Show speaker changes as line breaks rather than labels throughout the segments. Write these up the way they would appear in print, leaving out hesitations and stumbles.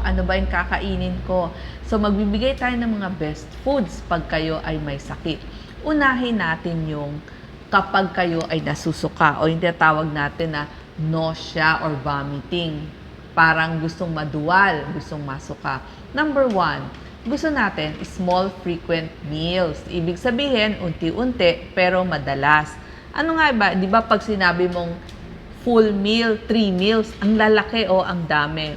Ano ba yung kakainin ko? So, magbibigay tayo ng mga best foods pag kayo ay may sakit. Unahin natin yung kapag kayo ay nasusuka o yung tinatawag natin na nausea or vomiting. Parang gustong maduwal, gustong masuka. Number 1, gusto natin small frequent meals. Ibig sabihin, unti-unti pero madalas. Ano nga ba? Di ba pag sinabi mong full meal, 3 meals, ang lalaki o ang dami?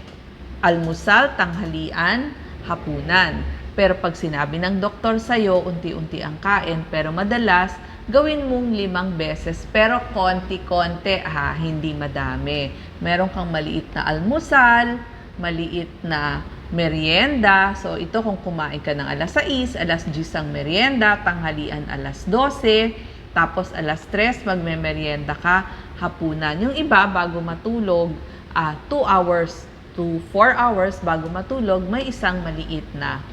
Almusal, tanghalian, hapunan. Pero pag sinabi ng doktor sa'yo, unti-unti ang kain, pero madalas, gawin mong 5 beses, pero konti-konti hindi madami. Meron kang maliit na almusal, maliit na merienda. So, ito kung kumain ka ng alas 6, alas 10 ang merienda, tanghalian alas 12, tapos alas 3, magme-merienda ka, hapunan. Yung iba, bago matulog, 2 hours to 4 hours bago matulog, may isang maliit na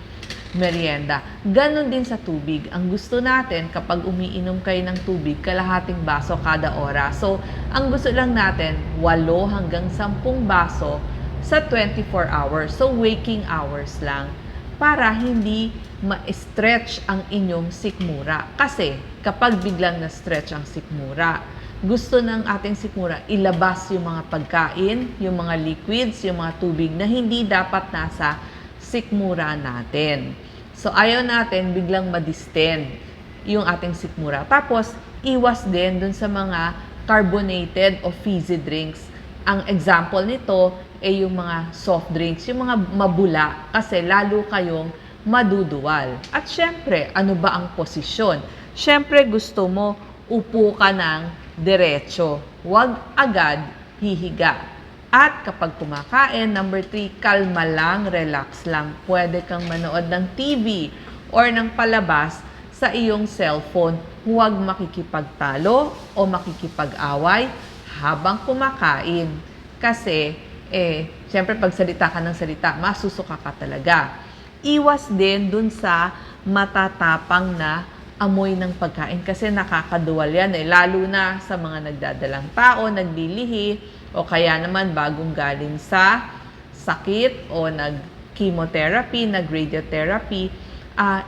merienda. Ganon din sa tubig. Ang gusto natin, kapag umiinom kayo ng tubig, kalahating baso kada oras. So, ang gusto lang natin, 8 hanggang 10 baso sa 24 hours. So, waking hours lang. Para hindi ma-stretch ang inyong sikmura. Kasi, kapag biglang na-stretch ang sikmura, gusto ng ating sikmura ilabas yung mga pagkain, yung mga liquids, yung mga tubig na hindi dapat nasa sikmura natin. So, ayaw natin biglang ma-distend yung ating sikmura. Tapos, iwas din dun sa mga carbonated o fizzy drinks. Ang example nito ay yung mga soft drinks, yung mga mabula, kasi lalo kayong maduduwal. At syempre, ano ba ang posisyon? Syempre, gusto mo upo ka ng diretso. Huwag agad hihiga. At kapag kumakain, number 3, kalma lang, relax lang. Pwede kang manood ng TV or ng palabas sa iyong cellphone. Huwag makikipagtalo o makikipag-away habang kumakain. Kasi, siyempre pag salita ka ng salita, masusuka ka talaga. Iwas din dun sa matatapang na amoy ng pagkain kasi nakakaduwal yan lalo na sa mga nagdadalang tao, naglilihi o kaya naman bagong galing sa sakit o nag-chemotherapy, nag-radiotherapy,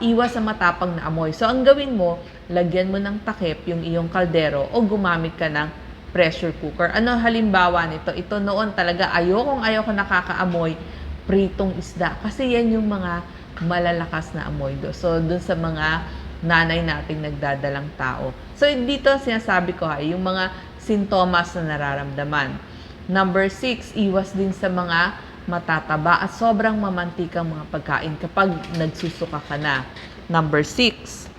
iwas sa matapang na amoy. So ang gawin mo, lagyan mo ng takip yung iyong kaldero o gumamit ka ng pressure cooker. Ano halimbawa nito? Ito noon talaga ayoko nakakaamoy pritong isda kasi yan yung mga malalakas na amoy So dun sa mga nanay nating nagdadalang tao. So, dito sinasabi ko yung mga sintomas na nararamdaman. Number 6, iwas din sa mga matataba at sobrang mamantikang mga pagkain kapag nagsusuka ka na. Number 6,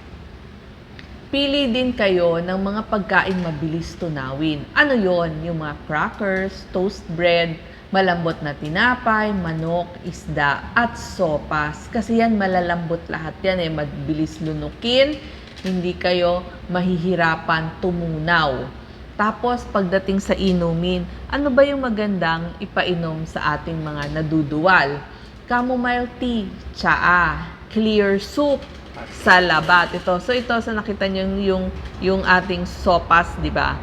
pili din kayo ng mga pagkain mabilis tunawin. Ano yon? Yung mga crackers, toast bread, malambot na tinapay, manok, isda, at sopas. Kasi yan, malalambot lahat yan mabilis lunukin, hindi kayo mahihirapan tumunaw. Tapos, pagdating sa inumin, ano ba yung magandang ipainom sa ating mga naduduwal? Chamomile tea, tsaa, clear soup, salabat. So, ito sa nakita niyo yung ating sopas, di ba?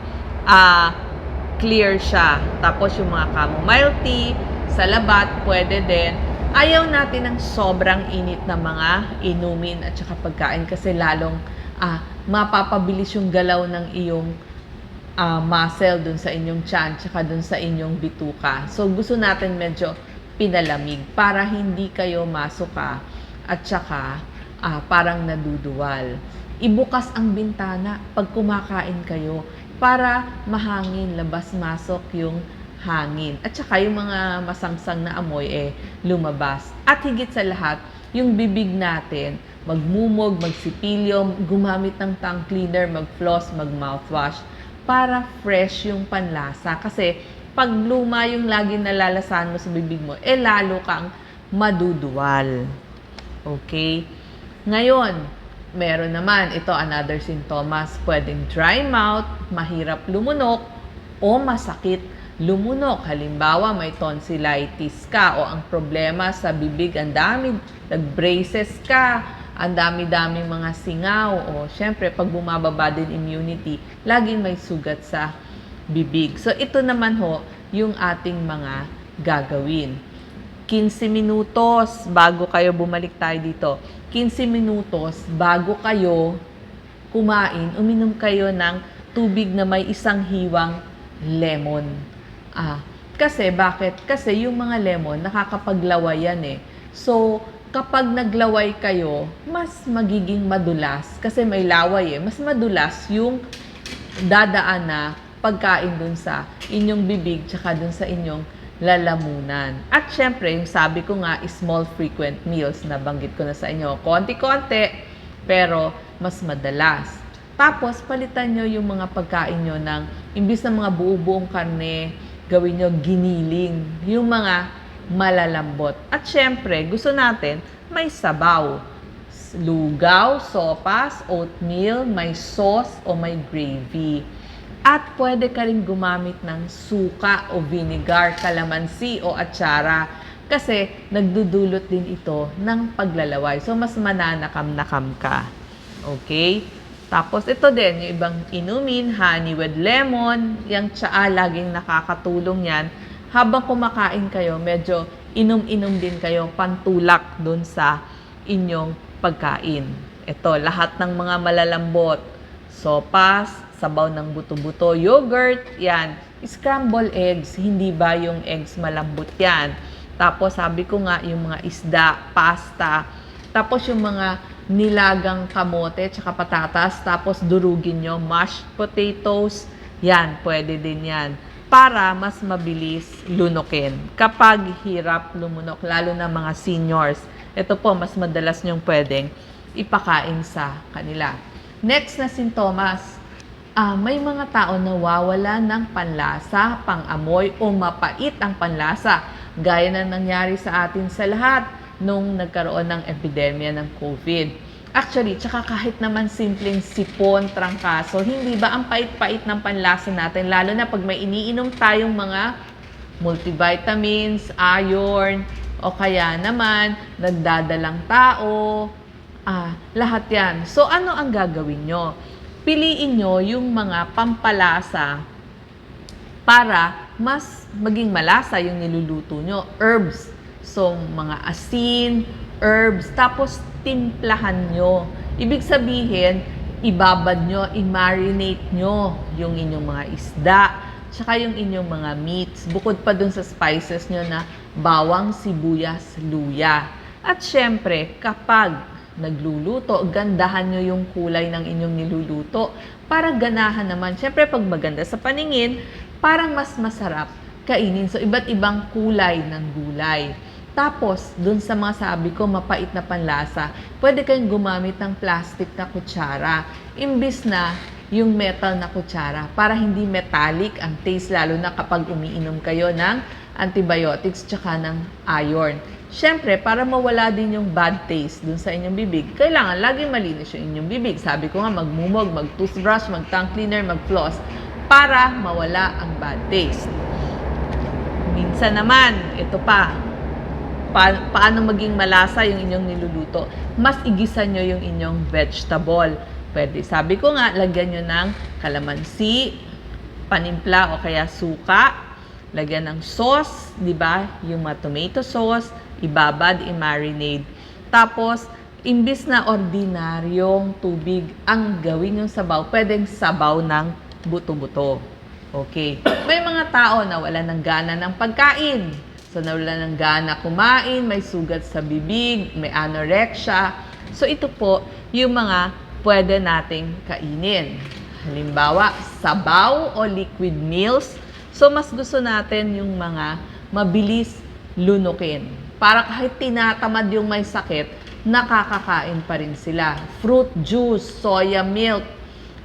Clear siya. Tapos yung mga chamomile tea, salabat, pwede din. Ayaw natin ng sobrang init na mga inumin at saka pagkain kasi lalong mapapabilis yung galaw ng iyong muscle dun sa inyong tiyan tsaka dun sa inyong bituka. So gusto natin medyo pinalamig para hindi kayo masuka at saka parang naduduwal. Ibukas ang bintana pag kumakain kayo para mahangin, labas-masok yung hangin. At saka yung mga masangsang na amoy lumabas. At higit sa lahat, yung bibig natin, magmumog, magsipilyo, gumamit ng tongue cleaner, mag-floss, mag-mouthwash para fresh yung panlasa. Kasi pag luma yung lagi nalalasahan mo sa bibig mo, lalo kang maduduwal. Okay? Ngayon, meron naman, ito another sintomas, pwedeng dry mouth, mahirap lumunok, o masakit lumunok. Halimbawa, may tonsillitis ka o ang problema sa bibig, ang dami, nag-braces ka, ang dami-daming mga singaw, o syempre, pag bumababa din immunity, laging may sugat sa bibig. So, ito naman yung ating mga gagawin. 15 minutos bago kayo bumalik tayo dito. 15 minutos bago kayo kumain, uminom kayo ng tubig na may isang hiwang lemon. Kasi bakit? Kasi yung mga lemon, nakakapaglaway yan eh. So, kapag naglaway kayo, mas magiging madulas. Kasi may laway eh. Mas madulas yung dadaan na pagkain dun sa inyong bibig tsaka dun sa inyong lalamunan. At syempre, yung sabi ko nga, small frequent meals, nabanggit ko na sa inyo. Konti-konti, pero mas madalas. Tapos, palitan nyo yung mga pagkain nyo ng, imbis na mga buo-buong karne, gawin nyo giniling. Yung mga malalambot. At syempre, gusto natin, may sabaw. Lugaw, sopas, oatmeal, may sauce o may gravy. At pwede ka rin gumamit ng suka o vinegar, kalamansi o atsara kasi nagdudulot din ito ng paglalaway. So, mas mananakam-nakam ka. Okay? Tapos, ito din, yung ibang inumin, honey with lemon, yung tsaa, laging nakakatulong yan. Habang kumakain kayo, medyo inom-inom din kayo, pantulak dun sa inyong pagkain. Ito, lahat ng mga malalambot, sopas, sabaw ng buto-buto, yogurt, yan. Scramble eggs, hindi ba yung eggs malambot yan? Tapos sabi ko nga, yung mga isda, pasta, tapos yung mga nilagang kamote, tsaka patatas, tapos durugin nyo, mashed potatoes, yan, pwede din yan. Para mas mabilis lunukin. Kapag hirap lumunok, lalo na mga seniors, ito po, mas madalas nyong pwedeng ipakain sa kanila. Next na sintomas, may mga tao na wawala ng panlasa, pang-amoy o mapait ang panlasa. Gaya na nangyari sa atin sa lahat nung nagkaroon ng epidemya ng COVID. Actually, tsaka kahit naman simpleng sipon, trangkaso, hindi ba ang pait-pait ng panlasa natin, lalo na pag may iniinom tayong mga multivitamins, iron, o kaya naman nagdadalang tao, lahat yan. So, ano ang gagawin nyo? Piliin nyo yung mga pampalasa para mas maging malasa yung niluluto nyo. Herbs. So, mga asin, herbs, tapos timplahan nyo. Ibig sabihin, ibabad nyo, i-marinate nyo yung inyong mga isda, tsaka yung inyong mga meats. Bukod pa dun sa spices nyo na bawang, sibuyas, luya. At syempre, kapag nagluluto, gandahan nyo yung kulay ng inyong niluluto para ganahan naman. Siyempre, pag maganda sa paningin, parang mas masarap kainin. So, iba't ibang kulay ng gulay. Tapos, dun sa mga sabi ko, mapait na panlasa, pwede kayong gumamit ng plastic na kutsara. Imbis na yung metal na kutsara para hindi metallic ang taste, lalo na kapag umiinom kayo ng antibiotics tsaka ng iron. Siyempre, para mawala din yung bad taste dun sa inyong bibig, kailangan laging malinis yung inyong bibig. Sabi ko nga, magmumog, mag-toothbrush, mag-tongue cleaner, mag-floss, para mawala ang bad taste. Minsan naman, ito pa, paano maging malasa yung inyong niluluto? Mas igisan nyo yung inyong vegetable. Pwede, sabi ko nga, lagyan nyo ng kalamansi, panimpla o kaya suka, lagyan ng sauce, di ba? Yung mga tomato sauce, ibabad, i-marinate. Tapos, imbis na ordinaryong tubig ang gawin yung sabaw, pwedeng sabaw ng buto-buto. Okay. May mga tao na wala ng gana ng pagkain. So, nawala ng gana kumain, may sugat sa bibig, may anorexia. So, ito po yung mga pwede nating kainin. Halimbawa, sabaw o liquid meals. So, mas gusto natin yung mga mabilis lunukin. Para kahit tinatamad yung may sakit, nakakakain pa rin sila. Fruit juice, soya milk,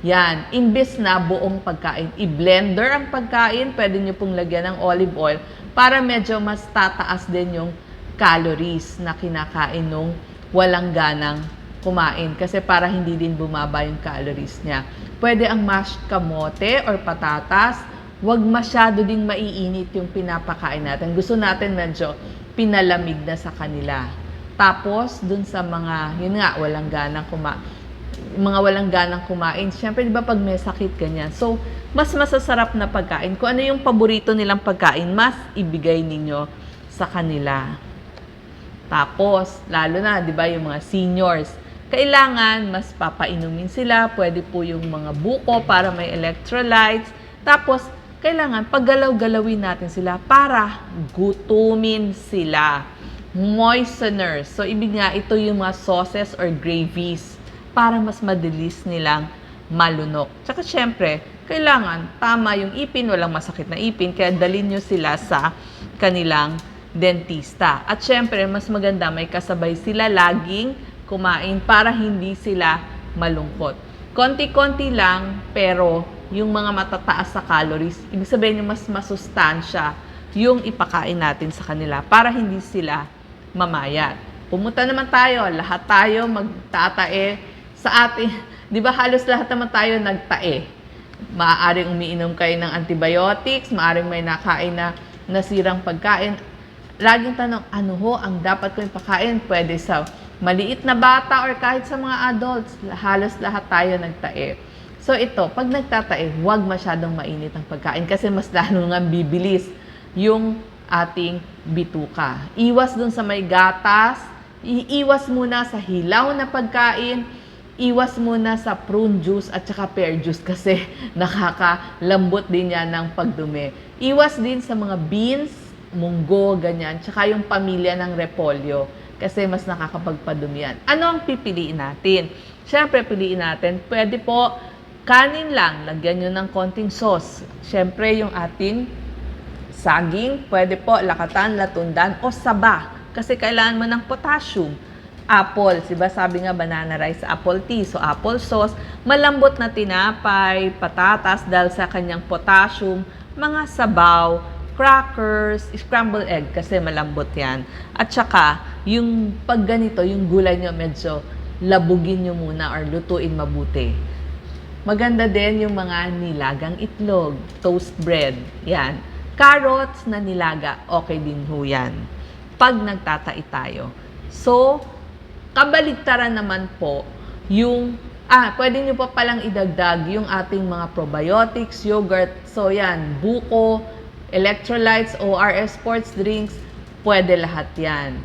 yan. Imbes na buong pagkain, i-blender ang pagkain, pwede nyo pong lagyan ng olive oil para medyo mas tataas din yung calories na kinakain nung walang ganang kumain. Kasi para hindi din bumaba yung calories niya. Pwede ang mashed kamote or patatas, wag masyado ding maiinit yung pinapakain natin. Gusto natin medyo pinalamig na sa kanila. Tapos, dun sa mga, yun nga, walang ganang kumain. Siyempre, di ba pag may sakit, ganyan. So, mas masasarap na pagkain. Kung ano yung paborito nilang pagkain, mas ibigay ninyo sa kanila. Tapos, lalo na, di ba, yung mga seniors, kailangan mas papainumin sila. Pwede po yung mga buko para may electrolytes. Tapos, kailangan paggalaw-galawin natin sila para gutumin sila. Moisteners. So, ibig nga, ito yung mga sauces or gravies para mas madalis nilang malunok. Tsaka, syempre, kailangan tama yung ipin, walang masakit na ipin, kaya dalhin nyo sila sa kanilang dentista. At syempre, mas maganda may kasabay sila laging kumain para hindi sila malungkot. Konti-konti lang, pero yung mga matataas sa calories, ibig sabihin yung mas masustansya yung ipakain natin sa kanila para hindi sila mamayat. Pumunta naman tayo, lahat tayo magtatae sa ating, di ba halos lahat naman tayo nagtae. Maaaring umiinom kayo ng antibiotics, maaaring may nakain na nasirang pagkain. Laging tanong, ano ho ang dapat ko ipakain? Pwede sa maliit na bata or kahit sa mga adults, halos lahat tayo nagtae. So ito, pag nagtatae, huwag masyadong mainit ang pagkain kasi mas lalo nga bibilis yung ating bituka. Iwas dun sa may gatas, iiwas muna sa hilaw na pagkain, iwas muna sa prune juice at saka pear juice kasi nakakalambot din yan ng pagdumi. Iwas din sa mga beans, munggo, ganyan, tsaka yung pamilya ng repolyo kasi mas nakakapagpadumi yan. Ano ang pipiliin natin? Siyempre, piliin natin, pwede po kanin lang, lagyan nyo ng konting sauce. Siyempre, yung ating saging, pwede po lakatan, latundan, o saba. Kasi kailangan mo ng potassium. Apple, diba sabi nga banana rice, apple tea. So, apple sauce, malambot na tinapay, patatas dahil sa kanyang potassium, mga sabaw, crackers, scrambled egg kasi malambot yan. At saka, yung pag ganito, yung gulay nyo medyo labugin nyo muna or lutuin mabuti. Maganda din yung mga nilagang itlog, toast bread, yan. Carrots na nilaga, okay din ho yan. Pag nagtatai tayo. So, kabaligtaran naman po yung, pwede nyo pa palang idagdag yung ating mga probiotics, yogurt, so yan, buko, electrolytes, ORS, sports drinks, pwede lahat yan.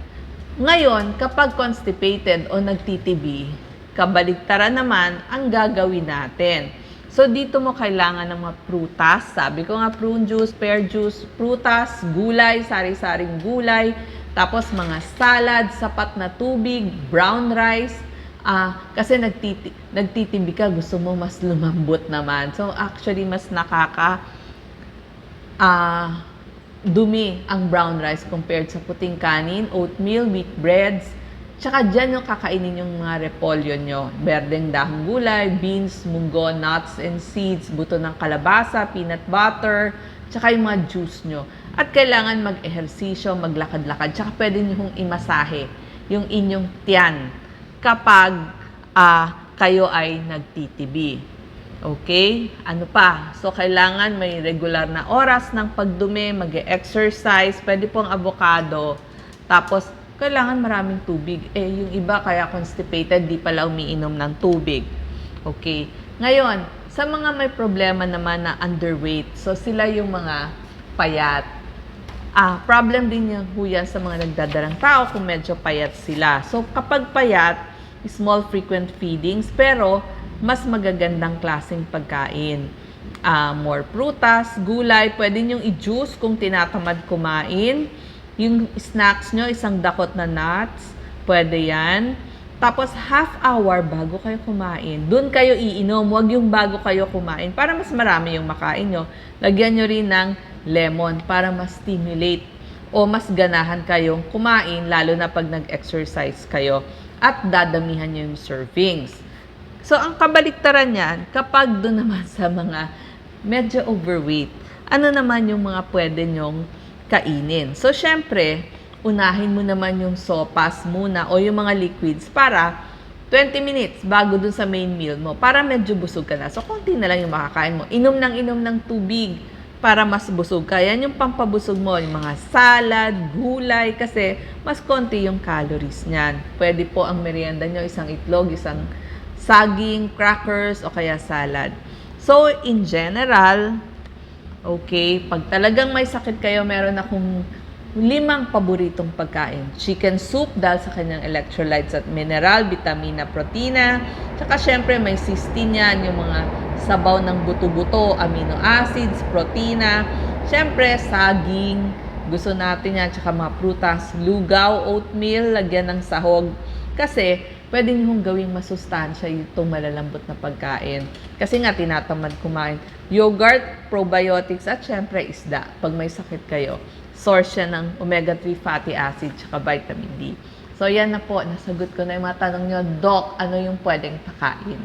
Ngayon, kapag constipated o nagtitibi, kabaligtaran naman ang gagawin natin. So, dito mo kailangan ng mga prutas. Sabi ko nga, prune juice, pear juice, prutas, gulay, sari-saring gulay, tapos mga salad, sapat na tubig, brown rice. Kasi nagtitibi ka, gusto mo mas lumambot naman. So, actually, mas dumi ang brown rice compared sa puting kanin, oatmeal, wheat breads. Tsaka dyan yung kakainin yung mga repolyo nyo. Berdeng dahong gulay, beans, munggo, nuts and seeds, buto ng kalabasa, peanut butter, tsaka yung mga juice nyo. At kailangan mag-ehersisyo, maglakad-lakad, tsaka pwede nyo hong imasahe yung inyong tiyan kapag kayo ay nagtitibi. Okay? Ano pa? So, kailangan may regular na oras ng pagdumi, mag-exercise, pwede pong avocado. Tapos, kailangan maraming tubig. Yung iba kaya constipated, di pala umiinom ng tubig. Okay? Ngayon, sa mga may problema naman na underweight, so sila yung mga payat. Problem din yan sa mga nagdadarang tao kung medyo payat sila. So, kapag payat, small frequent feedings, pero mas magagandang klaseng pagkain. More prutas, gulay, pwede nyong i-juice kung tinatamad kumain. Yung snacks nyo, isang dakot na nuts, pwede yan. Tapos, half hour bago kayo kumain, dun kayo iinom, wag yung bago kayo kumain. Para mas marami yung makain nyo, lagyan nyo rin ng lemon para mas stimulate o mas ganahan kayong kumain, lalo na pag nag-exercise kayo. At dadamihan nyo yung servings. So, ang kabaliktaran yan, kapag doon naman sa mga medyo overweight, ano naman yung mga pwede nyong kainin? So, syempre, unahin mo naman yung sopas muna o yung mga liquids para 20 minutes bago dun sa main meal mo para medyo busog ka na. So, konti na lang yung makakain mo. Inom ng tubig para mas busog ka. Yan yung pampabusog mo, yung mga salad, gulay, kasi mas konti yung calories niyan. Pwede po ang merienda nyo, isang itlog, isang saging, crackers, o kaya salad. So, in general, okay, pag talagang may sakit kayo, meron akong 5 paboritong pagkain. Chicken soup dahil sa kanyang electrolytes at mineral, vitamina, protina. Tsaka syempre may cysteine yan, yung mga sabaw ng buto-buto, amino acids, protina. Syempre saging, gusto natin yan. Tsaka mga prutas, lugaw, oatmeal, lagyan ng sahog. Kasi pwede nyo gawing masustansya itong malalambot na pagkain. Kasi nga tinatamad kumain. Yogurt, probiotics, at syempre isda pag may sakit kayo. Source siya ng omega-3 fatty acid tsaka vitamin D. So yan na po, nasagot ko na yung mga tanong nyo. Doc, ano yung pwedeng pakain?